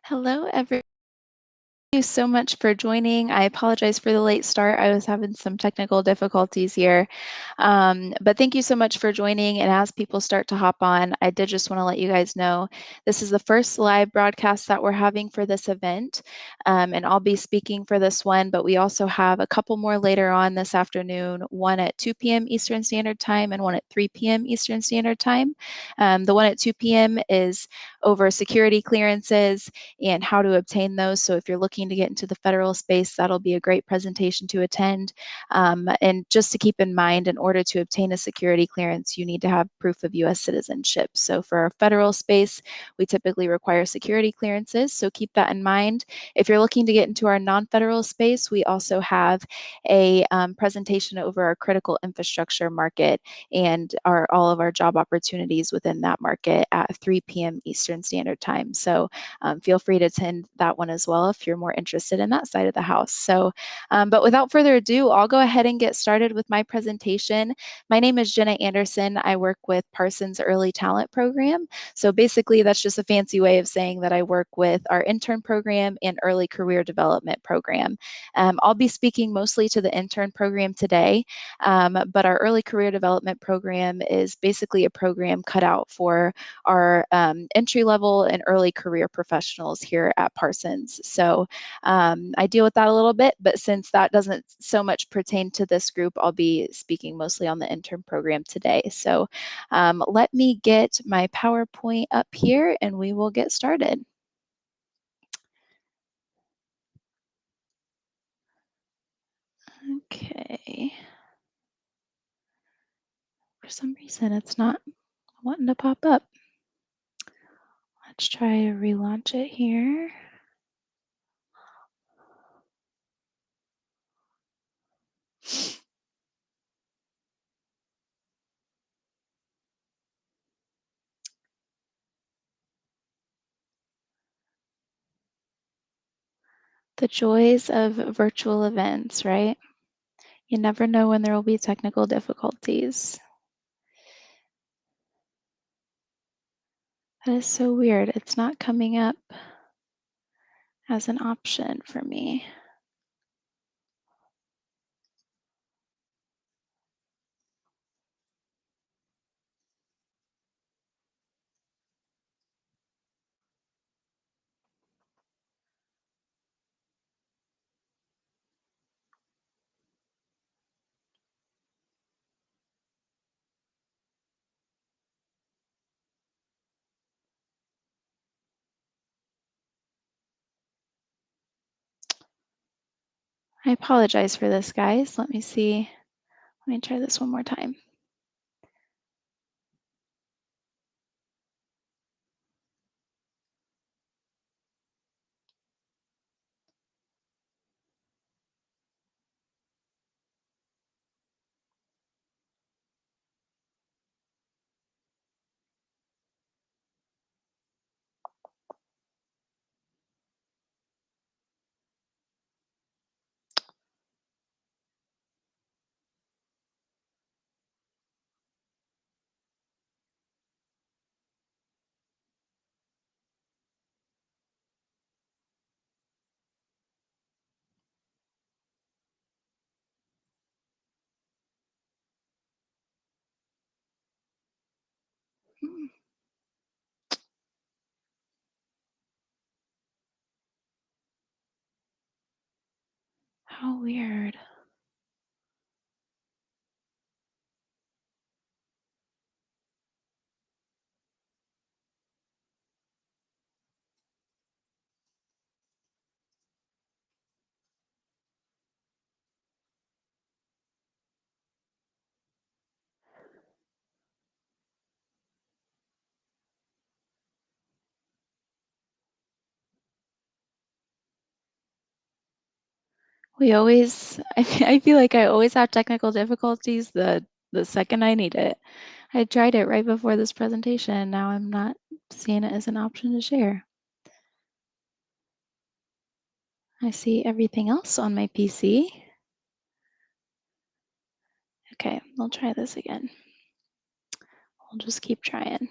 Hello, everyone. Thank you so much for joining. I apologize for the late start. I was having some technical difficulties here. But thank you so much for joining. And as people start to hop on, I did just want to let you guys know this is the first live broadcast that we're having for this event. And I'll be speaking for this one, but we also have a couple more later on this afternoon, one at 2 p.m. Eastern Standard Time and one at 3 p.m. Eastern Standard Time. The one at 2 p.m. is over security clearances and how to obtain those. So if you're looking to get into the federal space, that'll be a great presentation to attend. And just to keep in mind, in order to obtain a security clearance, you need to have proof of U.S. citizenship. So for our federal space, we typically require security clearances. So keep that in mind. If you're looking to get into our non-federal space, we also have a presentation over our critical infrastructure market and all of our job opportunities within that market at 3 p.m. Eastern Standard Time. So feel free to attend that one as well if you're more interested in that side of the house. So, but without further ado, I'll go ahead and get started with my presentation. My name is Jenna Anderson. I work with Parsons Early Talent Program. So basically, that's just a fancy way of saying that I work with our intern program and early career development program. I'll be speaking mostly to the intern program today, but our early career development program is basically a program cut out for our entry level and early career professionals here at Parsons. So I deal with that a little bit, but since that doesn't so much pertain to this group, I'll be speaking mostly on the intern program today. So let me get my PowerPoint up here and we will get started. Okay. For some reason, it's not wanting to pop up. Let's try to relaunch it here. The joys of virtual events, right? You never know when there will be technical difficulties. That is so weird. It's not coming up as an option for me. I apologize for this, guys. Let me see. Let me try this one more time. Hmm, how weird. I feel like I always have technical difficulties the second I need it. I tried it right before this presentation, and now I'm not seeing it as an option to share. I see everything else on my PC. Okay, we'll try this again. We'll just keep trying.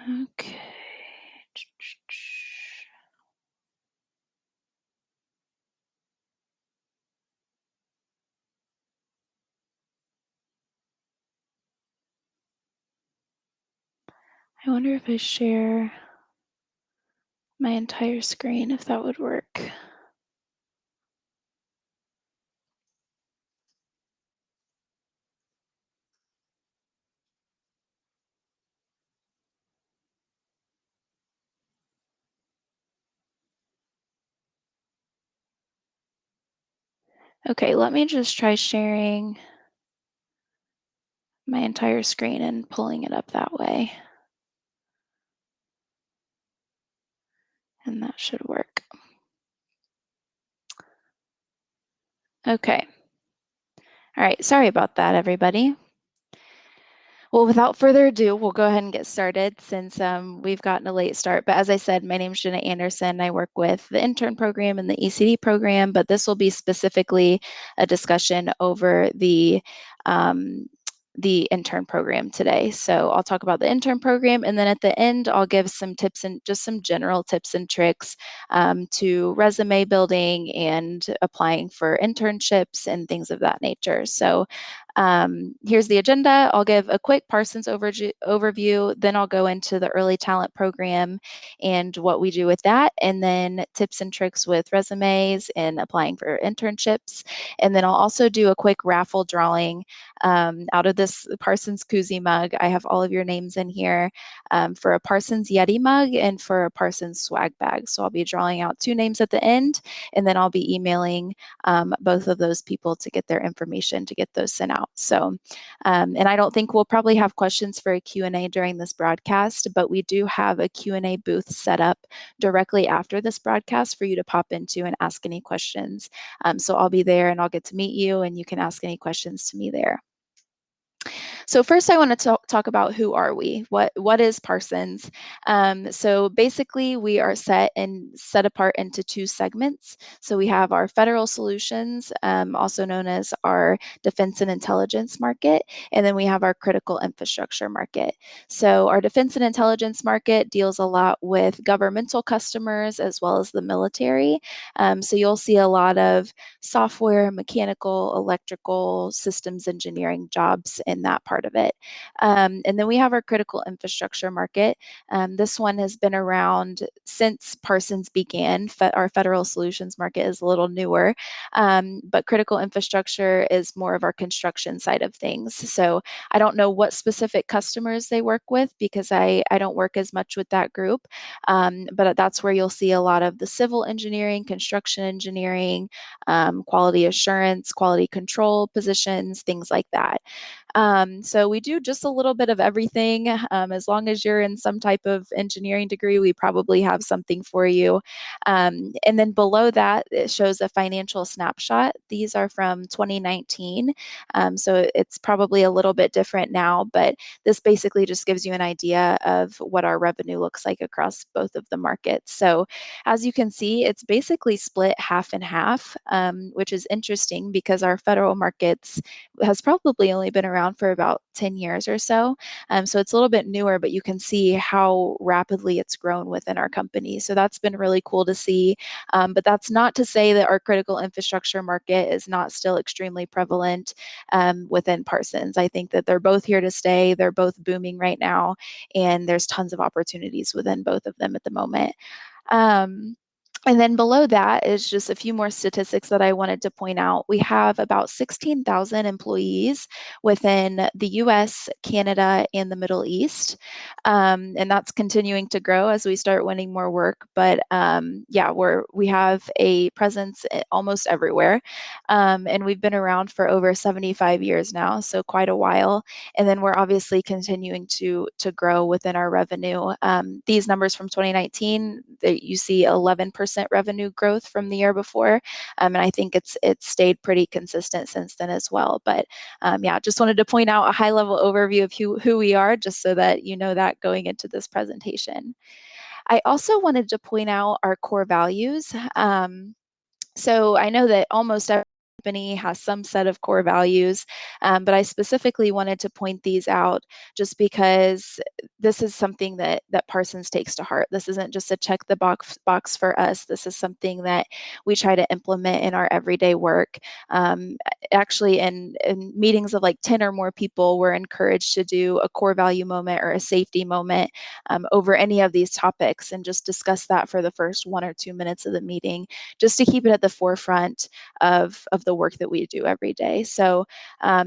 Okay. I wonder if I share my entire screen, if that would work. Okay, let me just try sharing my entire screen and pulling it up that way. And that should work. Okay. All right, sorry about that, everybody. Well, without further ado, we'll go ahead and get started since we've gotten a late start. But as I said, my name is Jenna Anderson. I work with the intern program and the ECD program, but this will be specifically a discussion over the intern program today. So I'll talk about the intern program, and then at the end, I'll give some tips and just some general tips and tricks to resume building and applying for internships and things of that nature. So here's the agenda. I'll give a quick Parsons overview, then I'll go into the Early Talent Program and what we do with that, and then tips and tricks with resumes and applying for internships. And then I'll also do a quick raffle drawing out of this Parsons koozie mug. I have all of your names in here for a Parsons Yeti mug and for a Parsons swag bag. So I'll be drawing out 2 names at the end, and then I'll be emailing both of those people to get their information to get those sent out. So, and I don't think we'll probably have questions for a Q&A during this broadcast, but we do have a Q&A booth set up directly after this broadcast for you to pop into and ask any questions. So I'll be there and I'll get to meet you and you can ask any questions to me there. So first I want to talk about who are we? What is Parsons? So basically we are set apart into 2 segments. So we have our federal solutions, also known as our defense and intelligence market, and then we have our critical infrastructure market. So our defense and intelligence market deals a lot with governmental customers as well as the military. So you'll see a lot of software, mechanical, electrical, systems engineering jobs in that part of it. And then we have our critical infrastructure market. This one has been around since Parsons began. Our federal solutions market is a little newer, but critical infrastructure is more of our construction side of things. So I don't know what specific customers they work with because I don't work as much with that group, but that's where you'll see a lot of the civil engineering, construction engineering, quality assurance, quality control positions, things like that. So we do just a little bit of everything. As long as you're in some type of engineering degree, we probably have something for you. And then below that, it shows a financial snapshot. These are from 2019. So it's probably a little bit different now, but this basically just gives you an idea of what our revenue looks like across both of the markets. So as you can see, it's basically split half and half, which is interesting because our federal markets has probably only been around for about 10 years or so. So it's a little bit newer, but you can see how rapidly it's grown within our company. So that's been really cool to see. But that's not to say that our critical infrastructure market is not still extremely prevalent within Parsons. I think that they're both here to stay. They're both booming right now, and there's tons of opportunities within both of them at the moment. Um, and then below that is just a few more statistics that I wanted to point out. We have about 16,000 employees within the US, Canada, and the Middle East. And that's continuing to grow as we start winning more work. But yeah, we have a presence almost everywhere. And we've been around for over 75 years now, so quite a while. And then we're obviously continuing to grow within our revenue. These numbers from 2019, you see 11% revenue growth from the year before, and I think it's stayed pretty consistent since then as well. But yeah, just wanted to point out a high-level overview of who we are, just so that you know that going into this presentation. I also wanted to point out our core values. So I know that almost every company has some set of core values, but I specifically wanted to point these out just because this is something that Parsons takes to heart. This isn't just a check the box for us. This is something that we try to implement in our everyday work. Actually, in meetings of like 10 or more people, we're encouraged to do a core value moment or a safety moment over any of these topics and just discuss that for the first 1 or 2 minutes of the meeting, just to keep it at the forefront of the work that we do every day. So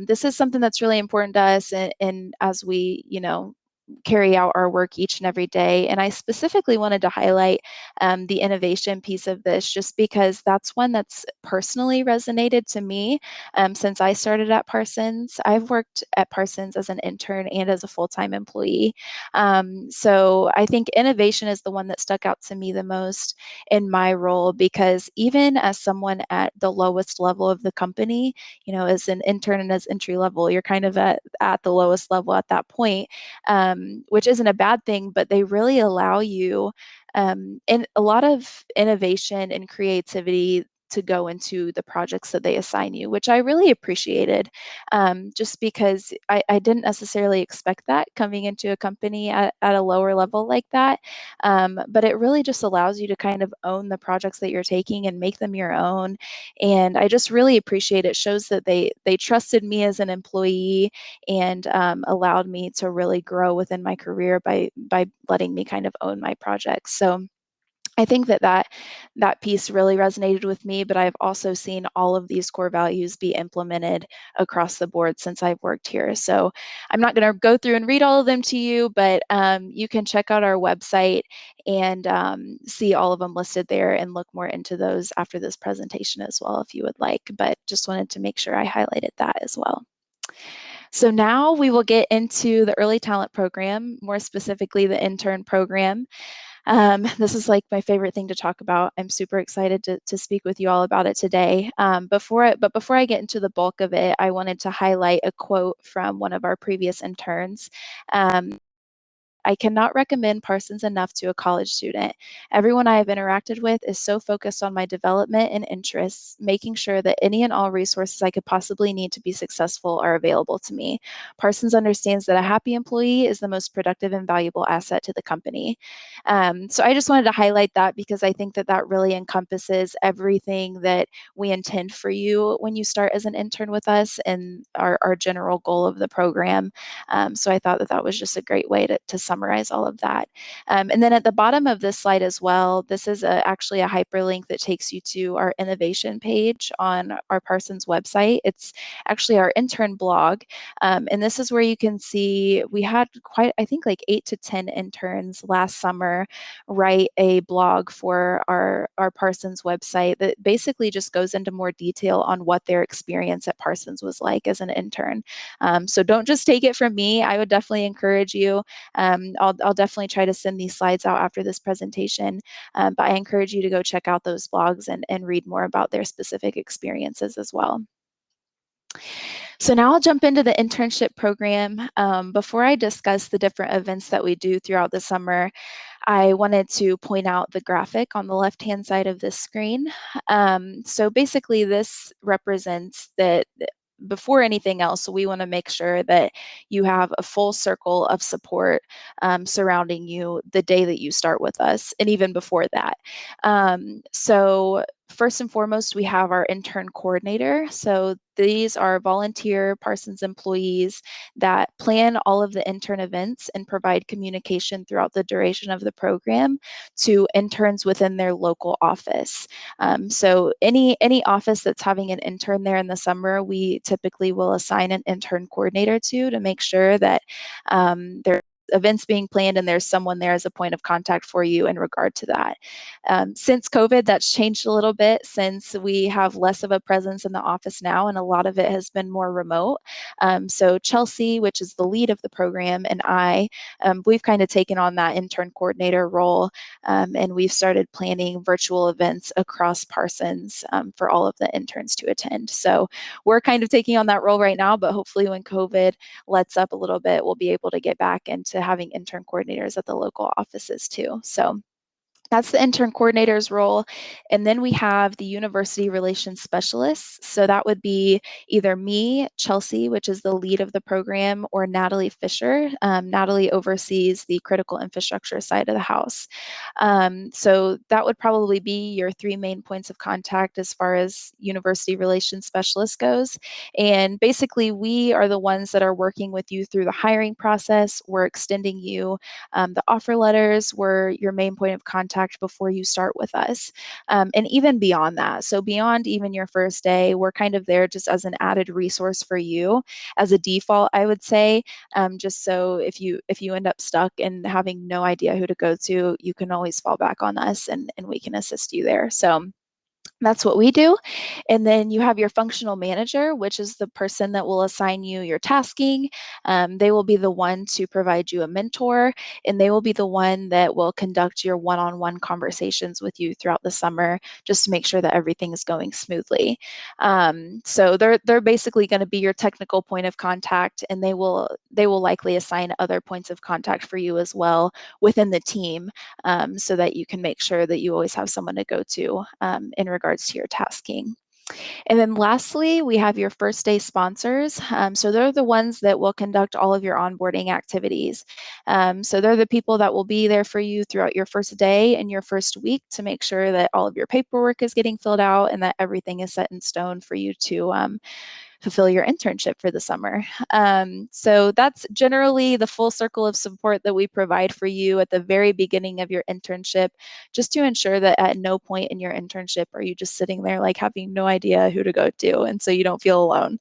this is something that's really important to us, and as we, carry out our work each and every day. And I specifically wanted to highlight the innovation piece of this, just because that's one that's personally resonated to me since I started at Parsons. I've worked at Parsons as an intern and as a full-time employee. So I think innovation is the one that stuck out to me the most in my role, because even as someone at the lowest level of the company, as an intern and as entry level, you're kind of at the lowest level at that point, which isn't a bad thing, but they really allow you in a lot of innovation and creativity to go into the projects that they assign you, which I really appreciated, just because I didn't necessarily expect that coming into a company at a lower level like that. But it really just allows you to kind of own the projects that you're taking and make them your own. And I just really appreciate it. Shows that they trusted me as an employee and allowed me to really grow within my career by letting me kind of own my projects. So I think that piece really resonated with me, but I've also seen all of these core values be implemented across the board since I've worked here. So I'm not going to go through and read all of them to you, but you can check out our website and see all of them listed there and look more into those after this presentation as well if you would like. But just wanted to make sure I highlighted that as well. So now we will get into the early talent program, more specifically the intern program. This is like my favorite thing to talk about. I'm super excited to speak with you all about it today. But before I get into the bulk of it, I wanted to highlight a quote from one of our previous interns. I cannot recommend Parsons enough to a college student. Everyone I have interacted with is so focused on my development and interests, making sure that any and all resources I could possibly need to be successful are available to me. Parsons understands that a happy employee is the most productive and valuable asset to the company. So I just wanted to highlight that because I think that really encompasses everything that we intend for you when you start as an intern with us and our general goal of the program. So I thought that was just a great way to summarize all of that. And then at the bottom of this slide as well, this is actually a hyperlink that takes you to our innovation page on our Parsons website. It's actually our intern blog. And this is where you can see we had I think like 8 to 10 interns last summer write a blog for our Parsons website that basically just goes into more detail on what their experience at Parsons was like as an intern. So don't just take it from me. I would definitely encourage you. I'll definitely try to send these slides out after this presentation, but I encourage you to go check out those blogs and read more about their specific experiences as well. So now I'll jump into the internship program. Before I discuss the different events that we do throughout the summer, I wanted to point out the graphic on the left-hand side of this screen. So basically this represents that before anything else, we want to make sure that you have a full circle of support surrounding you the day that you start with us, and even before that. So first and foremost, we have our intern coordinator. So these are volunteer Parsons employees that plan all of the intern events and provide communication throughout the duration of the program to interns within their local office. So any office that's having an intern there in the summer, we typically will assign an intern coordinator to make sure that there's events being planned and there's someone there as a point of contact for you in regard to that. Since COVID, that's changed a little bit since we have less of a presence in the office now, and a lot of it has been more remote. So Chelsea, which is the lead of the program, and we've kind of taken on that intern coordinator role, and we've started planning virtual events across Parsons for all of the interns to attend. So we're kind of taking on that role right now, but hopefully when COVID lets up a little bit, we'll be able to get back into having intern coordinators at the local offices too. So That's the intern coordinator's role. And then we have the university relations specialists. So that would be either me, Chelsea, which is the lead of the program, or Natalie Fisher. Natalie oversees the critical infrastructure side of the house. So that would probably be your three main points of contact as far as university relations specialist goes. And basically, we are the ones that are working with you through the hiring process. We're extending you the offer letters. We're your main point of contact before you start with us. And even beyond that, so beyond even your first day, we're kind of there just as an added resource for you as a default, I would say, just so if you end up stuck and having no idea who to go to, you can always fall back on us and we can assist you there. So that's what we do. And then you have your functional manager, which is the person that will assign you your tasking. They will be the one to provide you a mentor, and they will be the one that will conduct your one-on-one conversations with you throughout the summer, just to make sure that everything is going smoothly. So they're basically going to be your technical point of contact, and they will likely assign other points of contact for you as well within the team, so that you can make sure that you always have someone to go to in regards to your tasking. And then lastly, we have your first day sponsors. So they're the ones that will conduct all of your onboarding activities. So they're the people that will be there for you throughout your first day and your first week to make sure that all of your paperwork is getting filled out and that everything is set in stone for you to fulfill your internship for the summer. So that's generally the full circle of support that we provide for you at the very beginning of your internship, just to ensure that at no point in your internship are you just sitting there like having no idea who to go to, and so you don't feel alone.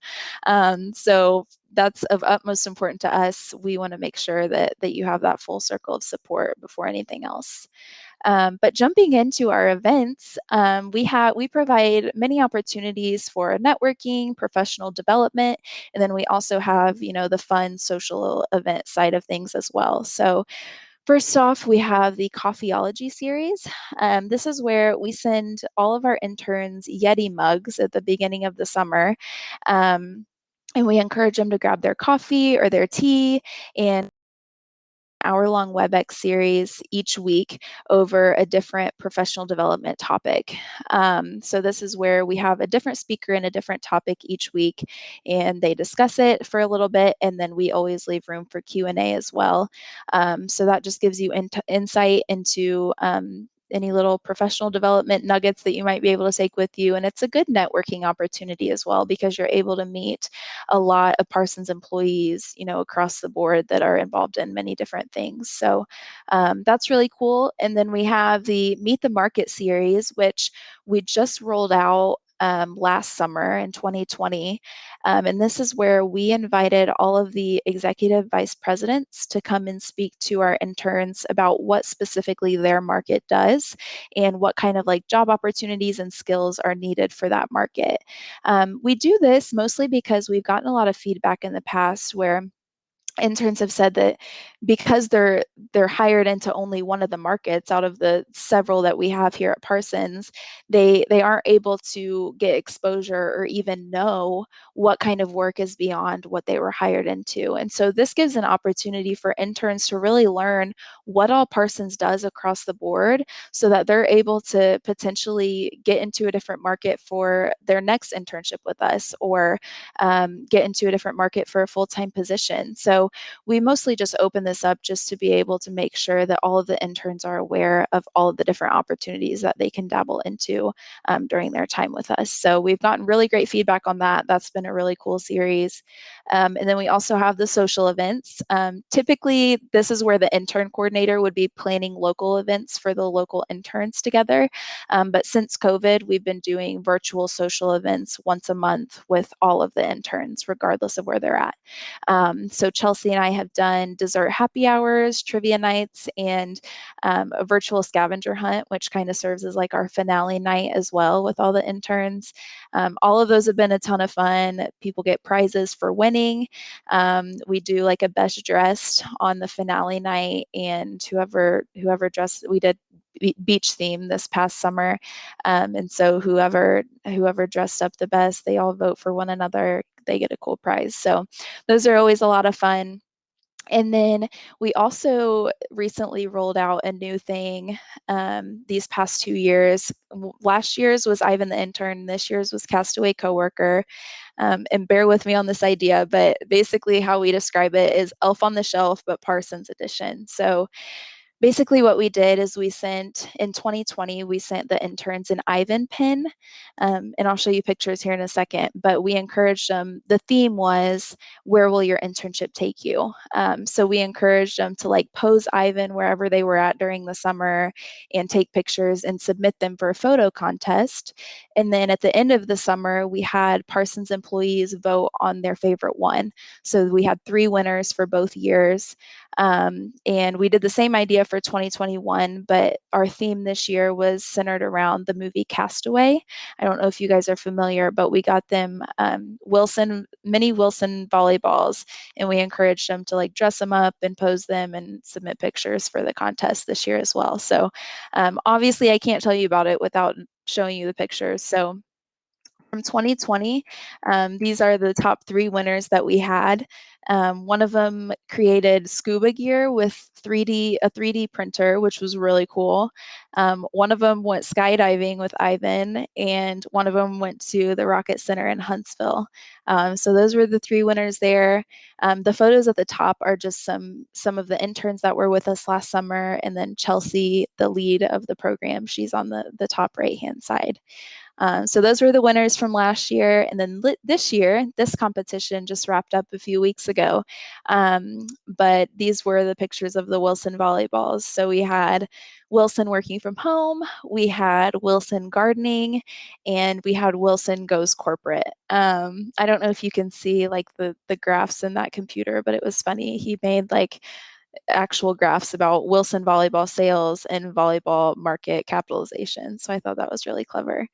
So that's of utmost importance to us. We want to make sure that you have that full circle of support before anything else. But jumping into our events, we provide many opportunities for networking, professional development, and then we also have the fun social event side of things as well. So first off, we have the Coffeeology series. This is where we send all of our interns Yeti mugs at the beginning of the summer. And we encourage them to grab their coffee or their tea and hour-long WebEx series each week over a different professional development topic. So this is where we have a different speaker and a different topic each week, and they discuss it for a little bit, and then we always leave room for Q&A as well. So that just gives you insight into any little professional development nuggets that you might be able to take with you. And it's a good networking opportunity as well, because you're able to meet a lot of Parsons employees, across the board that are involved in many different things. So that's really cool. And then we have the Meet the Market series, which we just rolled out last summer in 2020. And this is where we invited all of the executive vice presidents to come and speak to our interns about what specifically their market does and what kind of like job opportunities and skills are needed for that market. We do this mostly because we've gotten a lot of feedback in the past where interns have said that because they're hired into only one of the markets out of the several that we have here at Parsons, they aren't able to get exposure or even know what kind of work is beyond what they were hired into. And so this gives an opportunity for interns to really learn what all Parsons does across the board, so that they're able to potentially get into a different market for their next internship with us, or get into a different market for a full-time position. So we mostly just open this up just to be able to make sure that all of the interns are aware of all of the different opportunities that they can dabble into during their time with us. So we've gotten really great feedback on that. That's been a really cool series. And then we also have the social events. Typically, this is where the intern coordinator would be planning local events for the local interns together. But since COVID, we've been doing virtual social events once a month with all of the interns, regardless of where they're at. So Chelsea and I have done dessert happy hours, trivia nights, and a virtual scavenger hunt, which kind of serves as like our finale night as well with all the interns. All of those have been a ton of fun. People get prizes for winning. We do like a best dressed on the finale night, and whoever dressed, we did beach theme this past summer, and so whoever dressed up the best, they all vote for one another. They get a cool prize. So those are always a lot of fun. And then we also recently rolled out a new thing these past 2 years. Last year's was Ivan the Intern. This year's was Castaway Coworker. And bear with me on this idea, but basically how we describe it is Elf on the Shelf, but Parsons edition. So basically what we did is we sent in 2020 we sent the interns an Ivan pin, and I'll show you pictures here in a second, but we encouraged them. The theme was, where will your internship take you? So we encouraged them to like pose Ivan wherever they were at during the summer and take pictures and submit them for a photo contest. And then at the end of the summer we had Parsons employees vote on their favorite one. So we had 3 winners for both years. And we did the same idea for 2021, but our theme this year was centered around the movie Castaway. I don't know if you guys are familiar, but we got them mini Wilson volleyballs, and we encouraged them to like dress them up and pose them and submit pictures for the contest this year as well. So obviously I can't tell you about it without showing you the pictures. So from 2020. These are the top 3 winners that we had. One of them created scuba gear with a 3D printer, which was really cool. One of them went skydiving with Ivan, and one of them went to the Rocket Center in Huntsville. So those were the 3 winners there. The photos at the top are just some of the interns that were with us last summer, and then Chelsea, the lead of the program, she's on the top right-hand side. So those were the winners from last year. And then this year, this competition just wrapped up a few weeks ago. But these were the pictures of the Wilson volleyballs. So we had Wilson working from home, we had Wilson gardening, and we had Wilson goes corporate. I don't know if you can see like the graphs in that computer, but it was funny. He made like actual graphs about Wilson volleyball sales and volleyball market capitalization. So I thought that was really clever.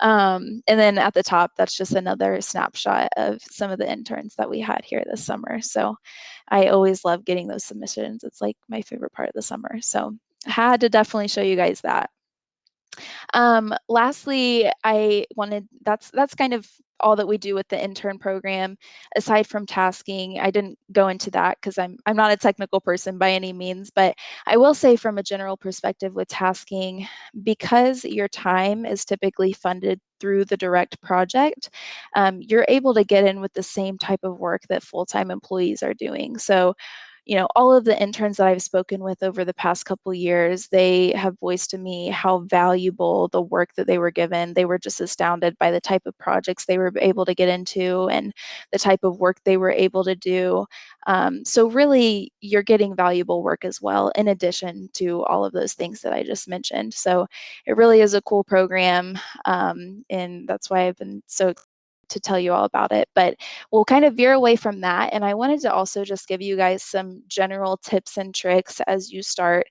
And then at the top, that's just another snapshot of some of the interns that we had here this summer. So I always love getting those submissions. It's like my favorite part of the summer. So I had to definitely show you guys that. Lastly, that's kind of all that we do with the intern program. Aside from tasking, I didn't go into that because I'm not a technical person by any means, but I will say from a general perspective with tasking, because your time is typically funded through the direct project, you're able to get in with the same type of work that full-time employees are doing. So all of the interns that I've spoken with over the past couple years, they have voiced to me how valuable the work that they were given. They were just astounded by the type of projects they were able to get into and the type of work they were able to do. So really, you're getting valuable work as well, in addition to all of those things that I just mentioned. So it really is a cool program, and that's why I've been so excited to tell you all about it. But we'll kind of veer away from that. And I wanted to also just give you guys some general tips and tricks as you start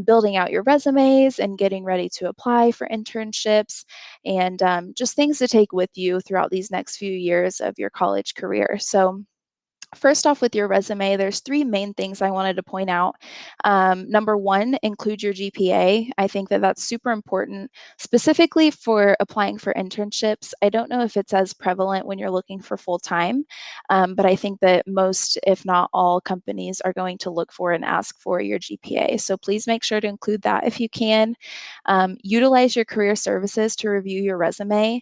building out your resumes and getting ready to apply for internships, and just things to take with you throughout these next few years of your college career. So first off, with your resume, there's 3 main things I wanted to point out. Number one, include your GPA. I think that that's super important, specifically for applying for internships. I don't know if it's as prevalent when you're looking for full time, but I think that most, if not all, companies are going to look for and ask for your GPA. So please make sure to include that if you can. Utilize your career services to review your resume.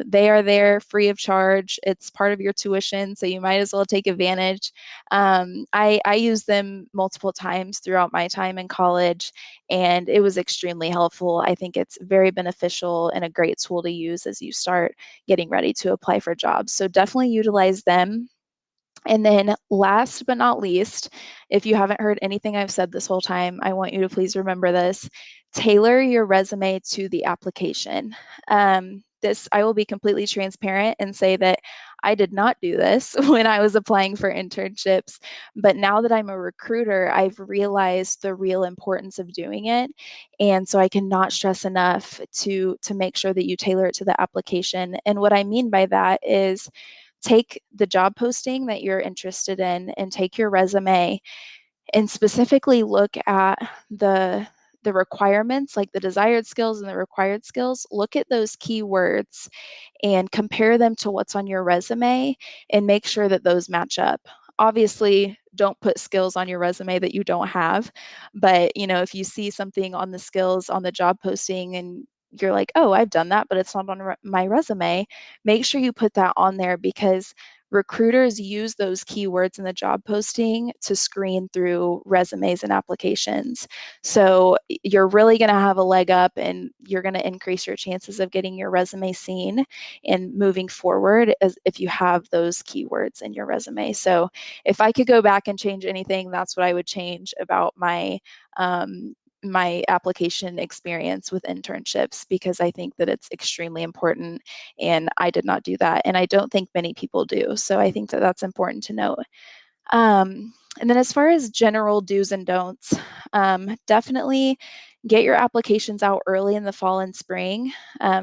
They are there free of charge. It's part of your tuition, so you might as well take advantage. I used them multiple times throughout my time in college, and it was extremely helpful. I think it's very beneficial and a great tool to use as you start getting ready to apply for jobs. So definitely utilize them. And then last but not least, if you haven't heard anything I've said this whole time, I want you to please remember this. Tailor your resume to the application. I will be completely transparent and say that I did not do this when I was applying for internships, but now that I'm a recruiter, I've realized the real importance of doing it. And so I cannot stress enough to make sure that you tailor it to the application. And what I mean by that is, take the job posting that you're interested in and take your resume and specifically look at the requirements, like the desired skills and the required skills. Look at those keywords and compare them to what's on your resume and make sure that those match up. obviously don't put skills on your resume that you don't have. But, you know, if you see something on the skills on the job posting and you're like, oh, I've done that, but it's not on my resume, make sure you put that on there, because recruiters use those keywords in the job posting to screen through resumes and applications. So you're really going to have a leg up, and you're going to increase your chances of getting your resume seen and moving forward as if you have those keywords in your resume. So if I could go back and change anything, that's what I would change about my application experience with internships, because I think that it's extremely important, and I did not do that, and I don't think many people do. So I think that that's important to note. And then as far as general do's and don'ts, definitely get your applications out early in the fall and spring.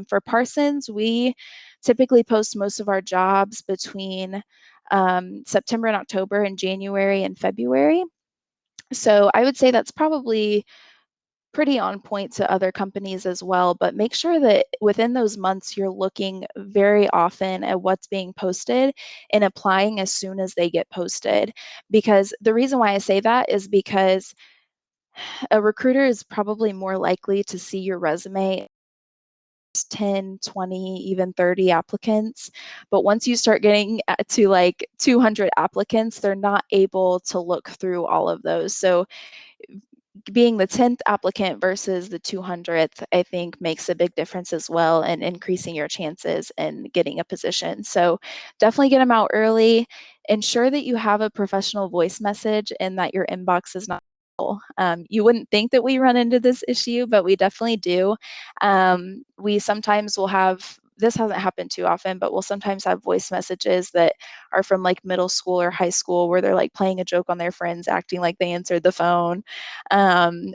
For Parsons, we typically post most of our jobs between September and October, and January and February. So I would say that's probably pretty on point to other companies as well, but make sure that within those months you're looking very often at what's being posted and applying as soon as they get posted. Because the reason why I say that is because a recruiter is probably more likely to see your resume 10, 20, even 30 applicants. But once you start getting to like 200 applicants, they're not able to look through all of those. So being the 10th applicant versus the 200th, I think makes a big difference as well in increasing your chances in getting a position. So definitely get them out early. Ensure that you have a professional voice message and that your inbox is not full. You wouldn't think that we run into this issue, but we definitely do. We sometimes will have, this hasn't happened too often, but we'll sometimes have voice messages that are from like middle school or high school, where they're like playing a joke on their friends, acting like they answered the phone.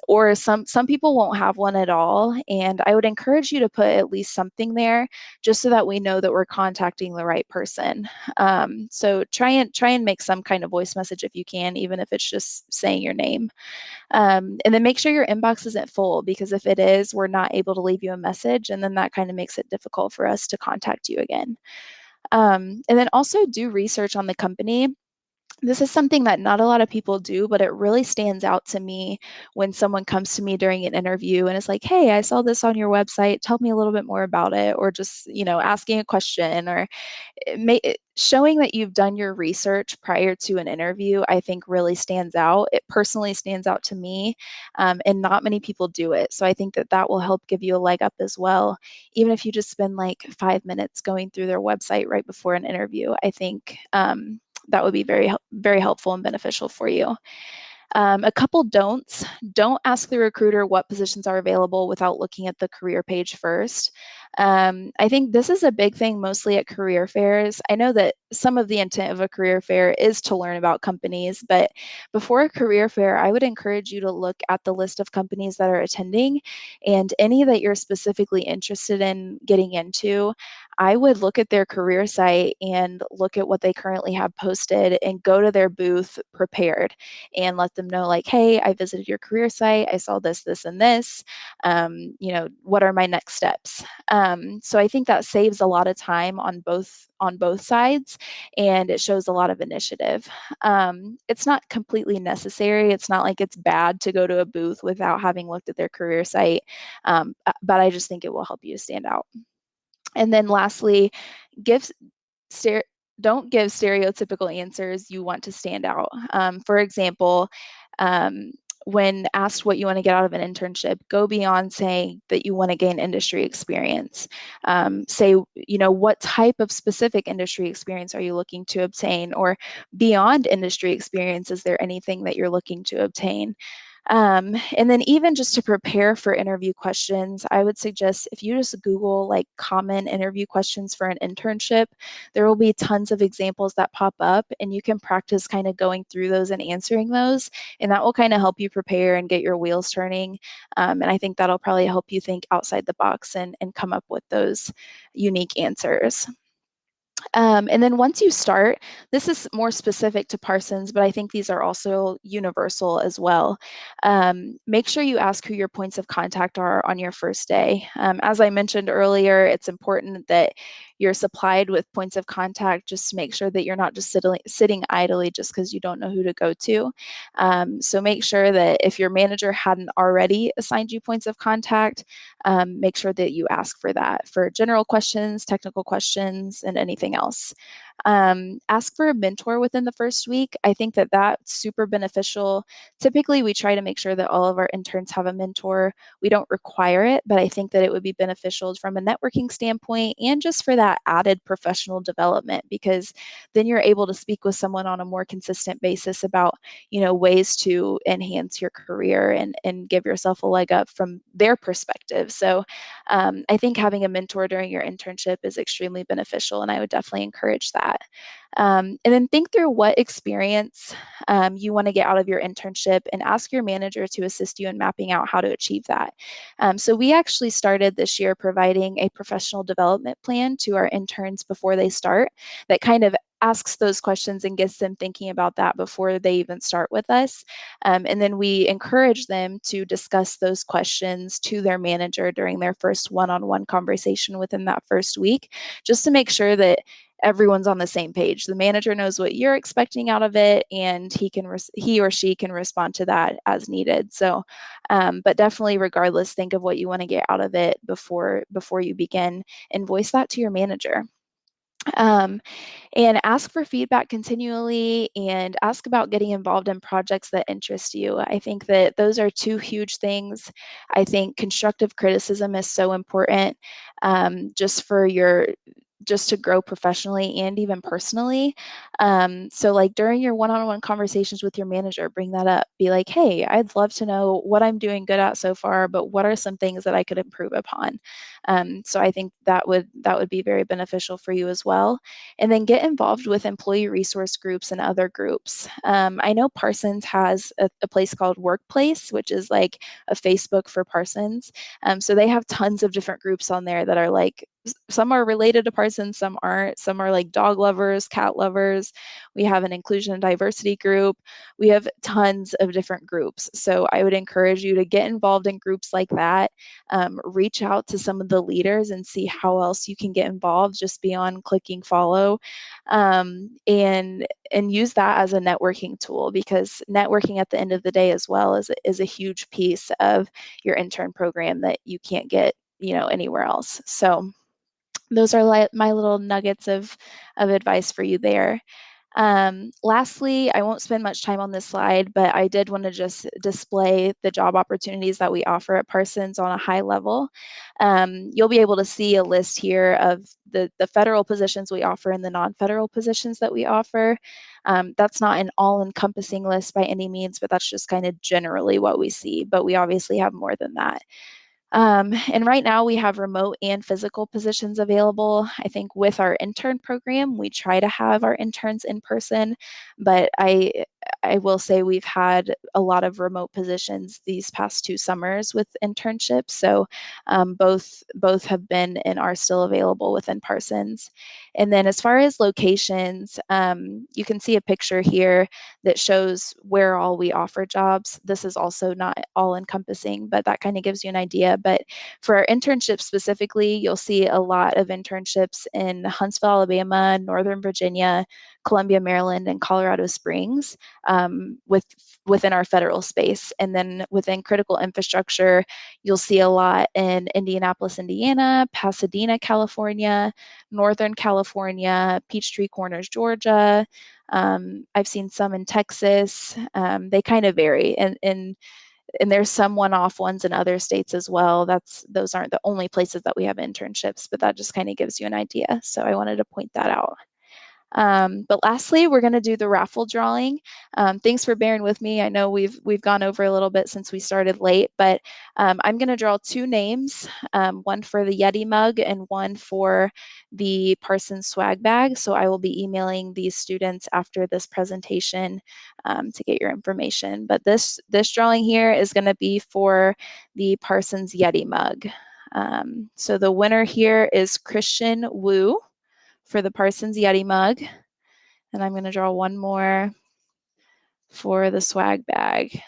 Or some people won't have one at all, and I would encourage you to put at least something there, just so that we know that we're contacting the right person. So try and make some kind of voice message if you can, even if it's just saying your name. And then make sure your inbox isn't full, because if it is, we're not able to leave you a message, and then that kind of makes it difficult for us to contact you again. And then also do research on the company. This is something that not a lot of people do, but it really stands out to me when someone comes to me during an interview and is like, hey, I saw this on your website. Tell me a little bit more about it. Or just, you know, asking a question, or showing that you've done your research prior to an interview, I think really stands out. It personally stands out to me, and not many people do it. So I think that that will help give you a leg up as well. Even if you just spend like 5 minutes going through their website right before an interview, I think that would be very helpful and beneficial for you. A couple don'ts. Don't ask the recruiter what positions are available without looking at the career page first. I think this is a big thing mostly at career fairs. I know that some of the intent of a career fair is to learn about companies, but before a career fair, I would encourage you to look at the list of companies that are attending, and any that you're specifically interested in getting into. I would look at their career site and look at what they currently have posted, and go to their booth prepared and let them know, like, hey, I visited your career site, I saw this, this, and this. You know, what are my next steps? So I think that saves a lot of time on both sides, and it shows a lot of initiative. It's not completely necessary. It's not like it's bad to go to a booth without having looked at their career site, but I just think it will help you stand out. And then lastly, give stere- don't give stereotypical answers you want to stand out. For example, um, when asked what you want to get out of an internship, go beyond saying that you want to gain industry experience. Say, you know, what type of specific industry experience are you looking to obtain? Or beyond industry experience, is there anything that you're looking to obtain? And then even just to prepare for interview questions, I would suggest if you just Google like common interview questions for an internship, there will be tons of examples that pop up, and you can practice kind of going through those and answering those. And that will kind of help you prepare and get your wheels turning. And I think that'll probably help you think outside the box and come up with those unique answers. And then once you start, this is more specific to Parsons, but I think these are also universal as well. Make sure you ask who your points of contact are on your first day. As I mentioned earlier, it's important that you're supplied with points of contact just to make sure that you're not just sitting idly just because you don't know who to go to. So make sure that if your manager hadn't already assigned you points of contact, make sure that you ask for that for general questions, technical questions, and anything else. Ask for a mentor within the first week. I think that that's super beneficial. Typically, we try to make sure that all of our interns have a mentor. We don't require it, but I think that it would be beneficial from a networking standpoint and just for that added professional development, because then you're able to speak with someone on a more consistent basis about, ways to enhance your career and give yourself a leg up from their perspective. So I think having a mentor during your internship is extremely beneficial, and I would definitely encourage that. And then think through what experience you want to get out of your internship and ask your manager to assist you in mapping out how to achieve that. So we actually started this year providing a professional development plan to our interns before they start that kind of asks those questions and gets them thinking about that before they even start with us. And then we encourage them to discuss those questions to their manager during their first one-on-one conversation within that first week, just to make sure that everyone's on the same page. The manager knows what you're expecting out of it, and he or she can respond to that as needed. So, but definitely, regardless, think of what you want to get out of it before you begin, and voice that to your manager. Um, and ask for feedback continually and ask about getting involved in projects that interest you. I think that those are two huge things. I think constructive criticism is so important, just to grow professionally and even personally. So like during your one-on-one conversations with your manager, bring that up. Be like, hey, I'd love to know what I'm doing good at so far, but what are some things that I could improve upon? So I think that would be very beneficial for you as well. And then get involved with employee resource groups and other groups. I know Parsons has a place called Workplace, which is like a Facebook for Parsons. So they have tons of different groups on there that are like, some are related to Parsons, some aren't. Some are like dog lovers, cat lovers. We have an inclusion and diversity group. We have tons of different groups. So I would encourage you to get involved in groups like that. Reach out to some of the leaders and see how else you can get involved just beyond clicking follow, and use that as a networking tool, because networking at the end of the day as well is a huge piece of your intern program that you can't get anywhere else. So those are my little nuggets of advice for you there. Lastly, I won't spend much time on this slide, but I did want to just display the job opportunities that we offer at Parsons on a high level. You'll be able to see a list here of the federal positions we offer and the non-federal positions that we offer. That's not an all-encompassing list by any means, but that's just kind of generally what we see. But we obviously have more than that. And right now we have remote and physical positions available. I think with our intern program, we try to have our interns in person, but I will say we've had a lot of remote positions these past 2 summers with internships. So both have been and are still available within Parsons. And then as far as locations, you can see a picture here that shows where all we offer jobs. This is also not all encompassing, but that kind of gives you an idea. But for our internships specifically, you'll see a lot of internships in Huntsville, Alabama, Northern Virginia, Columbia, Maryland, and Colorado Springs, within our federal space. And then within critical infrastructure, you'll see a lot in Indianapolis, Indiana, Pasadena, California, Northern California, Peachtree Corners, Georgia. I've seen some in Texas. They kind of vary, and there's some one-off ones in other states as well. Those aren't the only places that we have internships, but that just kind of gives you an idea. So I wanted to point that out. But lastly, we're going to do the raffle drawing. Thanks for bearing with me. I know we've gone over a little bit since we started late, but I'm going to draw 2 names, one for the Yeti mug and one for the Parsons swag bag. So I will be emailing these students after this presentation to get your information. But this drawing here is going to be for the Parsons Yeti mug. So the winner here is Christian Wu for the Parsons Yeti mug. And I'm going to draw one more for the swag bag.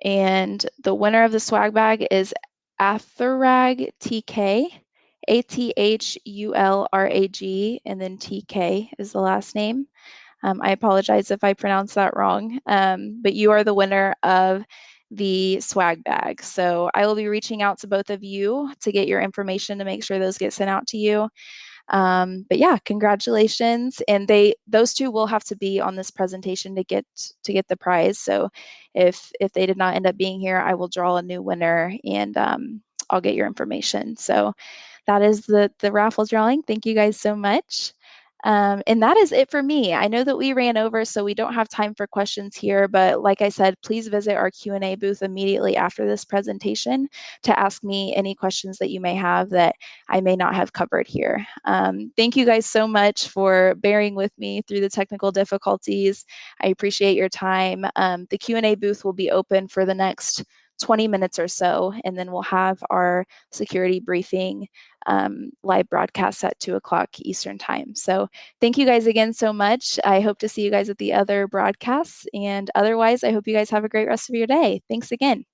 And the winner of the swag bag is Atherag TK, Athurag, and then TK is the last name. I apologize if I pronounced that wrong, but you are the winner of the swag bag. So I will be reaching out to both of you to get your information to make sure those get sent out to you. But yeah, congratulations. And those two will have to be on this presentation to get the prize. So if they did not end up being here, I will draw a new winner and I'll get your information. So that is the raffle drawing. Thank you guys so much. And that is it for me. I know that we ran over, so we don't have time for questions here, but like I said, please visit our Q&A booth immediately after this presentation to ask me any questions that you may have that I may not have covered here. Thank you guys so much for bearing with me through the technical difficulties. I appreciate your time. The Q&A booth will be open for the next 20 minutes or so, and then we'll have our security briefing live broadcast at 2 o'clock Eastern time. So thank you guys again so much. I hope to see you guys at the other broadcasts. And otherwise, I hope you guys have a great rest of your day. Thanks again.